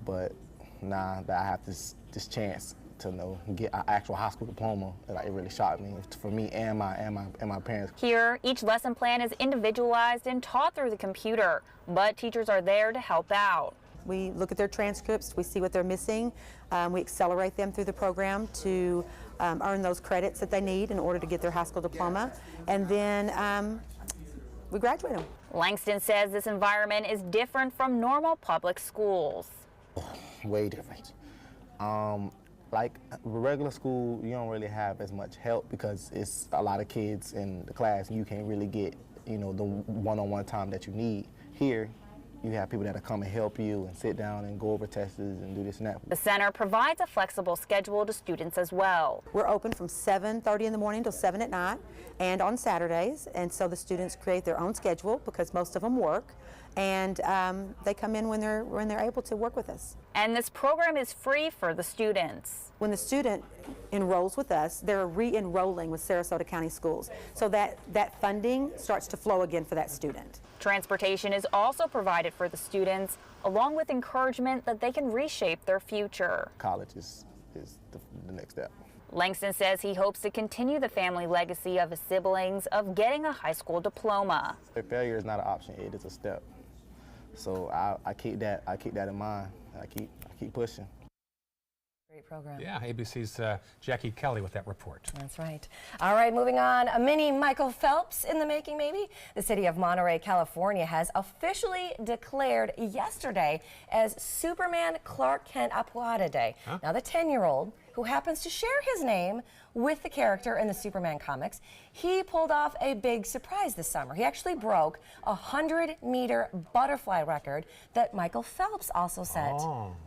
But now that I have this chance to get an actual high school diploma, it really shocked me for me and my parents. Here, each lesson plan is individualized and taught through the computer, but teachers are there to help out. We look at their transcripts, we see what they're missing, we accelerate them through the program to earn those credits that they need in order to get their high school diploma, and then we graduate them. Langston says this environment is different from normal public schools. Way different. Like regular school, you don't really have as much help because it's a lot of kids in the class and you can't really get, the one-on-one time that you need. Here, you have people that come and help you and sit down and go over tests and do this and that. The center provides a flexible schedule to students as well. We're open from 7:30 in the morning till 7 at night and on Saturdays, and so the students create their own schedule because most of them work, and they come in when they're able to work with us. And this program is free for the students. When the student enrolls with us, they're re-enrolling with Sarasota County Schools, so that funding starts to flow again for that student. Transportation is also provided for the students, along with encouragement that they can reshape their future. College is the next step. Langston says he hopes to continue the family legacy of his siblings of getting a high school diploma. Failure is not an option, it is a step. So I keep that in mind. I keep pushing. Great program. Yeah, ABC's Jackie Kelly with that report. That's right. All right, moving on. A mini Michael Phelps in the making, maybe? The city of Monterey, California has officially declared yesterday as Superman Clark Kent Apuada Day. Huh? Now, the 10-year-old, who happens to share his name with the character in the Superman comics, he pulled off a big surprise this summer. He actually broke a 100-meter butterfly record that Michael Phelps also set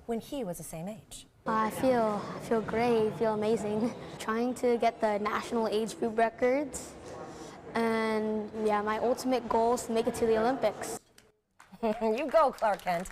when he was the same age. I feel great, feel amazing. Trying to get the national age group records, and yeah, my ultimate goal is to make it to the Olympics. You go, Clark Kent.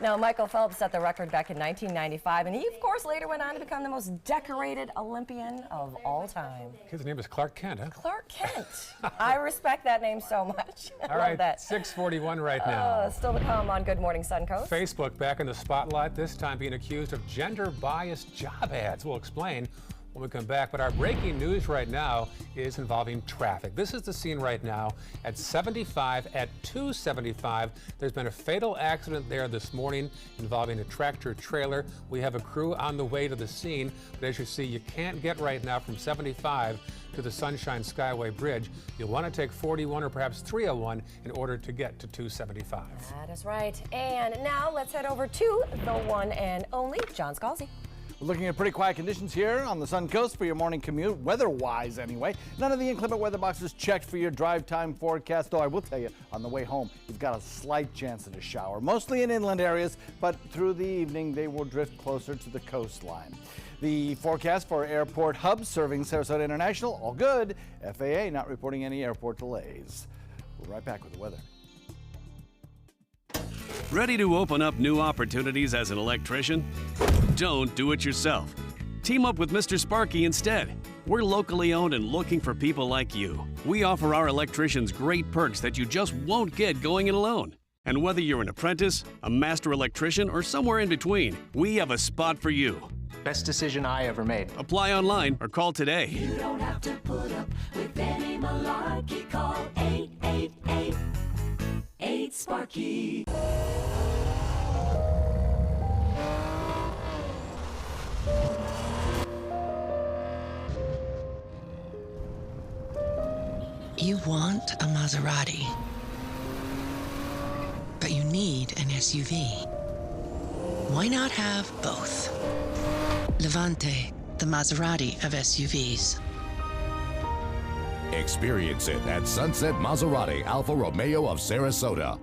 Now, Michael Phelps set the record back in 1995, and he, of course, later went on to become the most decorated Olympian of all time. His name is Clark Kent, huh? Clark Kent. I respect that name so much. I all right, love that. 6:41 right now. Still to come on Good Morning Suncoast. Facebook back in the spotlight, this time being accused of gender-biased job ads. We'll explain when we come back, but our breaking news right now is involving traffic. This is the scene right now at 75 at 275. There's been a fatal accident there this morning involving a tractor trailer. We have a crew on the way to the scene, but as you see, you can't get right now from 75 to the Sunshine Skyway Bridge. You'll want to take 41 or perhaps 301 in order to get to 275. That is right. And now let's head over to the one and only John Scalzi. We're looking at pretty quiet conditions here on the Suncoast for your morning commute, weather-wise anyway. None of the inclement weather boxes checked for your drive time forecast, though I will tell you, on the way home, you've got a slight chance of a shower, mostly in inland areas, but through the evening, they will drift closer to the coastline. The forecast for airport hubs serving Sarasota International, all good. FAA not reporting any airport delays. We'll be right back with the weather. Ready to open up new opportunities as an electrician? Don't do it yourself. Team up with Mr. Sparky instead. We're locally owned and looking for people like you. We offer our electricians great perks that you just won't get going it alone. And whether you're an apprentice, a master electrician, or somewhere in between, we have a spot for you. Best decision I ever made. Apply online or call today. You don't have to put up with any malarkey. Call 888-8-SPARKY. You want a Maserati, but you need an SUV. Why not have both? Levante, the Maserati of SUVs. Experience it at Sunset Maserati Alfa Romeo of Sarasota.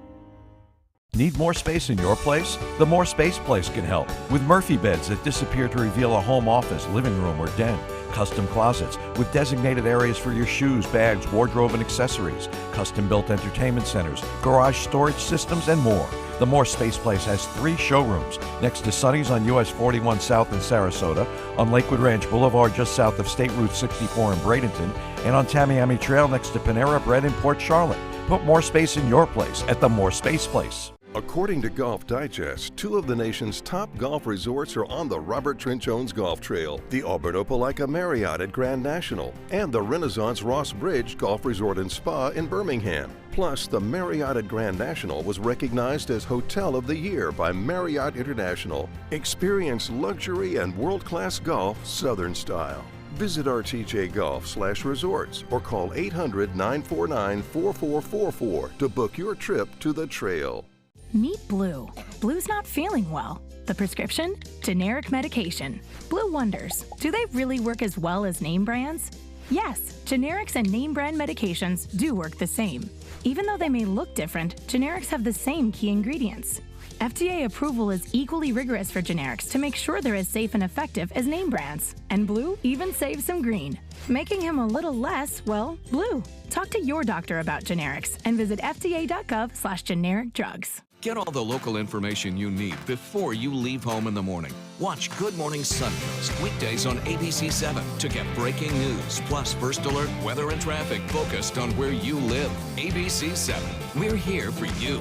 Need more space in your place? The More Space Place can help with Murphy beds that disappear to reveal a home office, living room, or den. Custom closets with designated areas for your shoes, bags, wardrobe, and accessories. Custom-built entertainment centers, garage storage systems, and more. The More Space Place has 3 showrooms next to Sonny's on US 41 South in Sarasota, on Lakewood Ranch Boulevard just south of State Route 64 in Bradenton, and on Tamiami Trail next to Panera Bread in Port Charlotte. Put more space in your place at the More Space Place. According to Golf Digest, 2 of the nation's top golf resorts are on the Robert Trent Jones Golf Trail, the Alberto Palaika Marriott at Grand National, and the Renaissance Ross Bridge Golf Resort and Spa in Birmingham. Plus, the Marriott at Grand National was recognized as Hotel of the Year by Marriott International. Experience luxury and world-class golf Southern style. Visit rtjgolf/resorts or call 800-949-4444 to book your trip to the trail. Meet Blue. Blue's not feeling well. The prescription? Generic medication. Blue wonders, do they really work as well as name brands? Yes, generics and name brand medications do work the same. Even though they may look different, generics have the same key ingredients. FDA approval is equally rigorous for generics to make sure they're as safe and effective as name brands. And Blue even saves some green, making him a little less, well, blue. Talk to your doctor about generics and visit fda.gov/generic drugs. Get all the local information you need before you leave home in the morning. Watch Good Morning Suncoast weekdays on ABC 7 to get breaking news, plus first alert weather and traffic focused on where you live. ABC 7, we're here for you.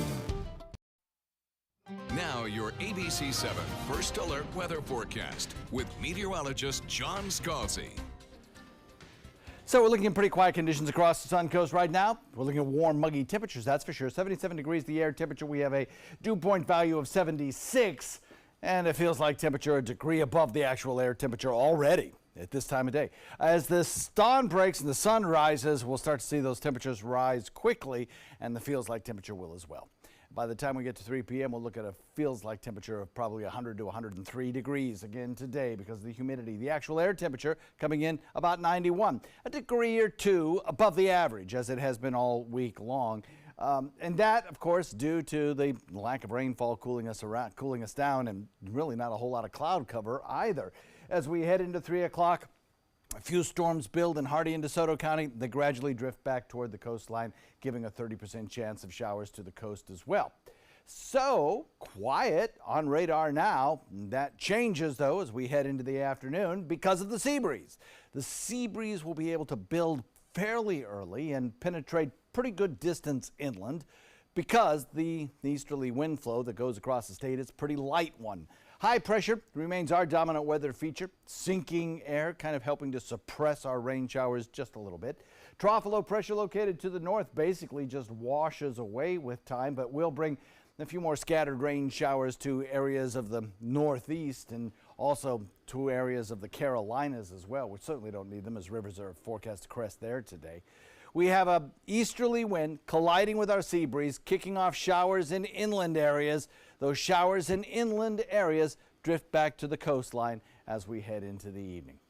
Now your ABC 7 First Alert Weather Forecast with meteorologist John Scalzi. So we're looking at pretty quiet conditions across the Suncoast right now. We're looking at warm, muggy temperatures, that's for sure. 77 degrees the air temperature. We have a dew point value of 76, and it feels like temperature a degree above the actual air temperature already at this time of day. As the dawn breaks and the sun rises, we'll start to see those temperatures rise quickly, and the feels like temperature will as well. By the time we get to 3 p.m., we'll look at a feels like temperature of probably 100 to 103 degrees again today because of the humidity. The actual air temperature coming in about 91, a degree or two above the average as it has been all week long. And that, of course, due to the lack of rainfall cooling us down, and really not a whole lot of cloud cover either. As we head into 3 o'clock, a few storms build in Hardee and DeSoto County. They gradually drift back toward the coastline, giving a 30% chance of showers to the coast as well. So quiet on radar now. That changes, though, as we head into the afternoon because of the sea breeze. The sea breeze will be able to build fairly early and penetrate pretty good distance inland because the easterly wind flow that goes across the state is a pretty light one. High pressure remains our dominant weather feature. Sinking air kind of helping to suppress our rain showers just a little bit. Trough low pressure located to the north basically just washes away with time, but will bring a few more scattered rain showers to areas of the northeast and also to areas of the Carolinas as well. We certainly don't need them as rivers are forecast to crest there today. We have a easterly wind colliding with our sea breeze, kicking off showers in inland areas. Those showers in inland areas drift back to the coastline as we head into the evening.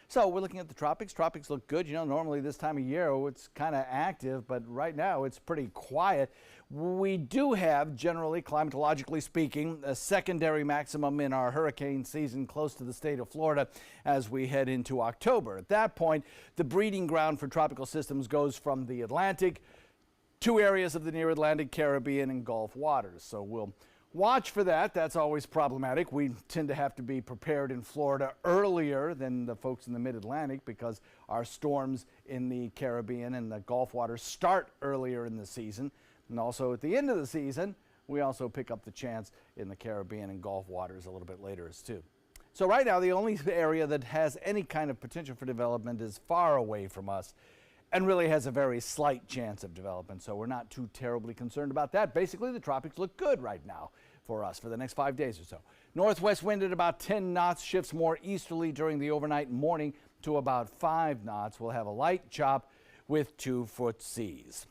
So we're looking at the tropics. Tropics look good. You know, normally this time of year it's kind of active, but right now it's pretty quiet. We do have, generally, climatologically speaking, a secondary maximum in our hurricane season close to the state of Florida as we head into October. At that point, the breeding ground for tropical systems goes from the Atlantic to areas of the near Atlantic, Caribbean, and Gulf waters. So we'll watch for that. That's always problematic. We tend to have to be prepared in Florida earlier than the folks in the mid-Atlantic because our storms in the Caribbean and the Gulf waters start earlier in the season. And also at the end of the season, we also pick up the chance in the Caribbean and Gulf waters a little bit later as too. So right now, the only area that has any kind of potential for development is far away from us and really has a very slight chance of development. So we're not too terribly concerned about that. Basically, the tropics look good right now for us for the next 5 days or so. Northwest wind at about 10 knots, shifts more easterly during the overnight and morning to about 5 knots. We'll have a light chop with 2-foot seas.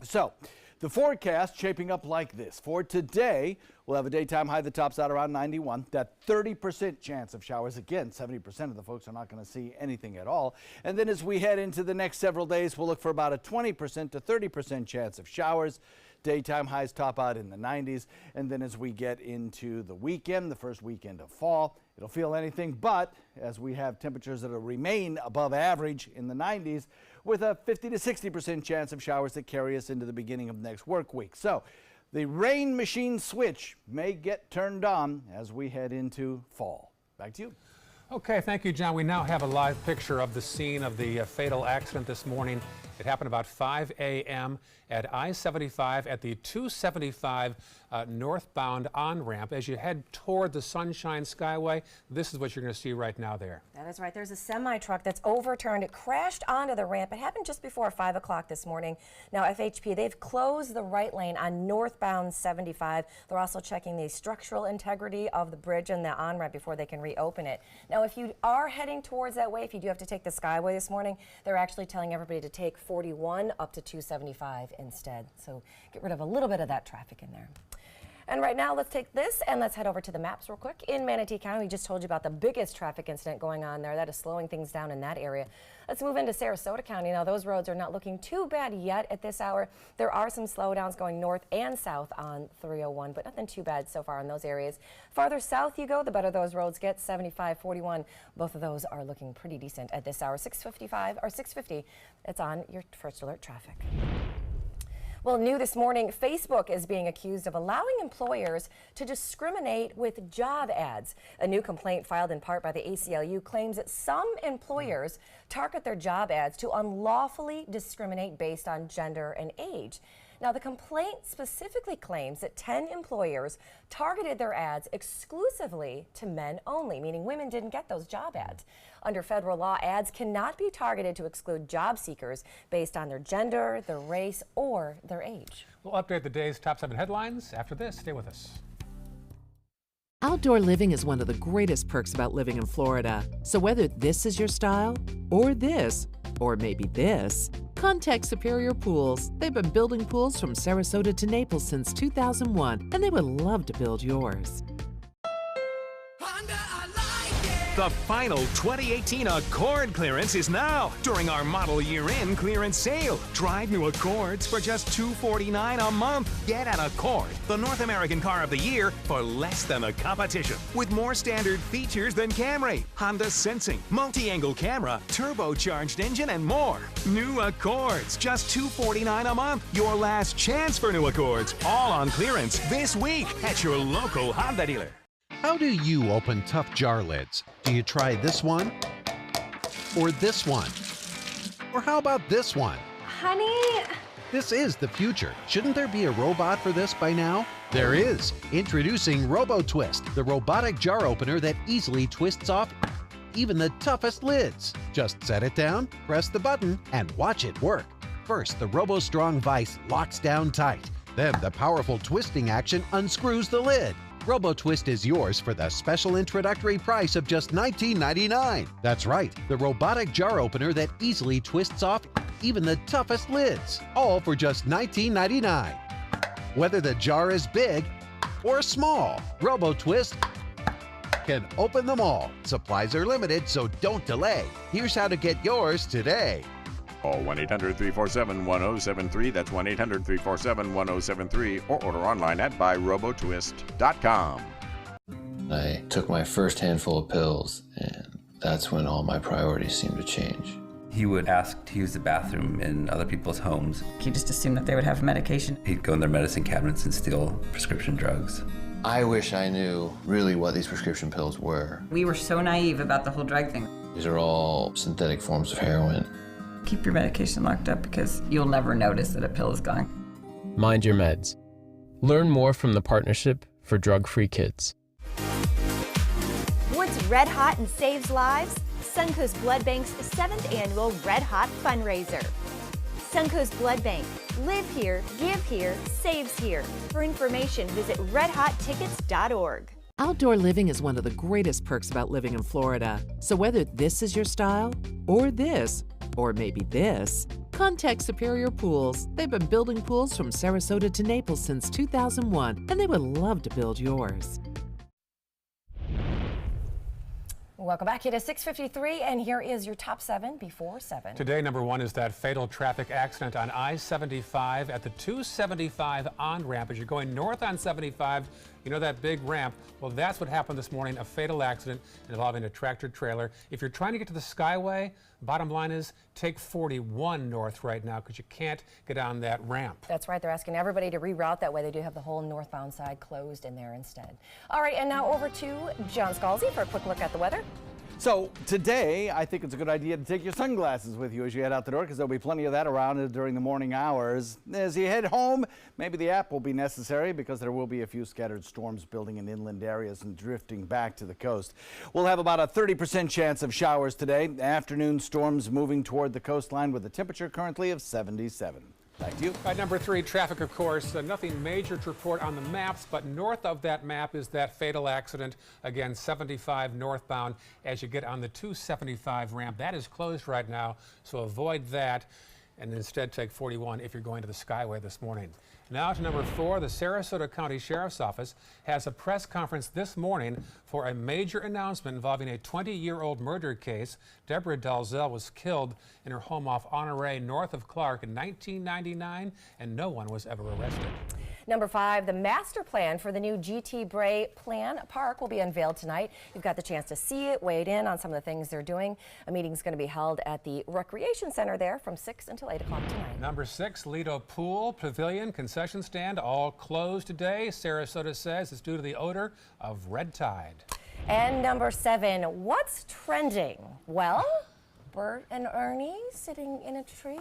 So the forecast shaping up like this. For today, we'll have a daytime high that tops out around 91. That 30% chance of showers. Again, 70% of the folks are not going to see anything at all. And then as we head into the next several days, we'll look for about a 20% to 30% chance of showers. Daytime highs top out in the 90s. And then as we get into the weekend, the first weekend of fall, it'll feel anything but as we have temperatures that will remain above average in the 90s with a 50 to 60% chance of showers that carry us into the beginning of next work week. So the rain machine switch may get turned on as we head into fall. Back to you. Okay, thank you, John. We now have a live picture of the scene of the fatal accident this morning. It happened about 5 a.m. at I-75 at the 275 northbound on-ramp. As you head toward the Sunshine Skyway, this is what you're going to see right now there. That is right. There's a semi-truck that's overturned. It crashed onto the ramp. It happened just before 5 o'clock this morning. Now, FHP, they've closed the right lane on northbound 75. They're also checking the structural integrity of the bridge and the on-ramp before they can reopen it. Now, if you are heading towards that way, if you do have to take the Skyway this morning, they're actually telling everybody to take 41 up to 275 instead. So get rid of a little bit of that traffic in there. And right now, let's take this and let's head over to the maps real quick. In Manatee County, we just told you about the biggest traffic incident going on there. That is slowing things down in that area. Let's move into Sarasota County. Now, those roads are not looking too bad yet at this hour. There are some slowdowns going north and south on 301, but nothing too bad so far in those areas. Farther south you go, the better those roads get. 75, 41, both of those are looking pretty decent at this hour. 6:55 or 6:50, it's on your first alert traffic. Well, new this morning, Facebook is being accused of allowing employers to discriminate with job ads. A new complaint filed in part by the ACLU claims that some employers target their job ads to unlawfully discriminate based on gender and age. Now, the complaint specifically claims that 10 employers targeted their ads exclusively to men only, meaning women didn't get those job ads. Under federal law, ads cannot be targeted to exclude job seekers based on their gender, their race, or their age. We'll update the day's top 7 headlines after this. Stay with us. Outdoor living is one of the greatest perks about living in Florida. So whether this is your style, or this, or maybe this, contact Superior Pools. They've been building pools from Sarasota to Naples since 2001, and they would love to build yours. The final 2018 Accord clearance is now during our model year-end clearance sale. Drive new Accords for just $249 a month. Get an Accord, the North American car of the year, for less than the competition. With more standard features than Camry, Honda Sensing, multi-angle camera, turbocharged engine, and more. New Accords, just $249 a month. Your last chance for new Accords. All on clearance this week at your local Honda dealer. How do you open tough jar lids? Do you try this one? Or this one? Or how about this one? Honey? This is the future. Shouldn't there be a robot for this by now? There is. Introducing RoboTwist, the robotic jar opener that easily twists off even the toughest lids. Just set it down, press the button, and watch it work. First, the RoboStrong vise locks down tight. Then the powerful twisting action unscrews the lid. RoboTwist is yours for the special introductory price of just $19.99. That's right, the robotic jar opener that easily twists off even the toughest lids, all for just $19.99. Whether the jar is big or small, RoboTwist can open them all. Supplies are limited, so don't delay. Here's how to get yours today. Call 1-800-347-1073. That's 1-800-347-1073. Or order online at buyrobotwist.com. I took my first handful of pills, and that's when all my priorities seemed to change. He would ask to use the bathroom in other people's homes. He just assumed that they would have medication. He'd go in their medicine cabinets and steal prescription drugs. I wish I knew really what these prescription pills were. We were so naive about the whole drug thing. These are all synthetic forms of heroin. Keep your medication locked up because you'll never notice that a pill is gone. Mind your meds. Learn more from the Partnership for Drug-Free Kids. What's red hot and saves lives? Suncoast Blood Bank's 7th annual Red Hot fundraiser. Suncoast Blood Bank. Live here, give here, saves here. For information, visit redhottickets.org. Outdoor living is one of the greatest perks about living in Florida. So whether this is your style, or this, or maybe this, contact Superior Pools. They've been building pools from Sarasota to Naples since 2001, and they would love to build yours. Welcome back. It is 6:53, and here is your top 7 before 7. Today, number 1 is that fatal traffic accident on I-75 at the 275 on-ramp. As you're going north on 75, you know that big ramp? Well, that's what happened this morning, a fatal accident involving a tractor trailer. If you're trying to get to the Skyway, bottom line is take 41 north right now because you can't get on that ramp. That's right. They're asking everybody to reroute that way. They do have the whole northbound side closed in there instead. All right, and now over to John Scalzi for a quick look at the weather. So today, I think it's a good idea to take your sunglasses with you as you head out the door, because there'll be plenty of that around during the morning hours. As you head home, maybe the app will be necessary because there will be a few scattered storms building in inland areas and drifting back to the coast. We'll have about a 30% chance of showers today. Afternoon storms moving toward the coastline with a temperature currently of 77. Back to you. At number 3, traffic, of course. Nothing major to report on the maps, but north of that map is that fatal accident. Again, 75 northbound as you get on the 275 ramp. That is closed right now, so avoid that and instead take 41 if you're going to the Skyway this morning. Now to number 4, the Sarasota County Sheriff's Office has a press conference this morning for a major announcement involving a 20-year-old murder case. Deborah Dalzell was killed in her home off Honore north of Clark in 1999, and no one was ever arrested. Number 5, the master plan for the new G.T. Bray Plan Park will be unveiled tonight. You've got the chance to see it, weigh in on some of the things they're doing. A meeting is going to be held at the Recreation Center there from 6 until 8 o'clock tonight. Number 6, Lido Pool, Pavilion, concession stand, all closed today. Sarasota says it's due to the odor of red tide. And number 7, what's trending? Well, Bert and Ernie sitting in a tree.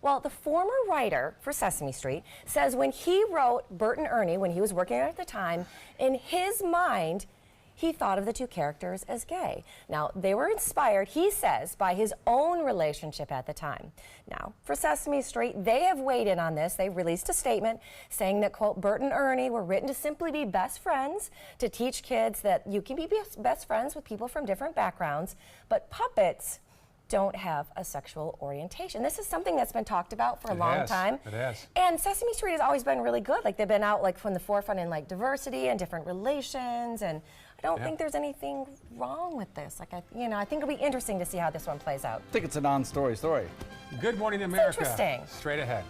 Well, the former writer for Sesame Street says when he wrote Bert and Ernie, when he was working at the time, in his mind, he thought of the two characters as gay. Now, they were inspired, he says, by his own relationship at the time. Now, for Sesame Street, they have weighed in on this. They released a statement saying that, quote, Bert and Ernie were written to simply be best friends, to teach kids that you can be best friends with people from different backgrounds, but puppets don't have a sexual orientation. This is something that's been talked about for a long time. It has. And Sesame Street has always been really good. Like, they've been out like from the forefront in like diversity and different relations, and I don't think there's anything wrong with this. Like, I think it'll be interesting to see how this one plays out. I think it's a non-story story. Good morning, America. It's interesting. Straight ahead.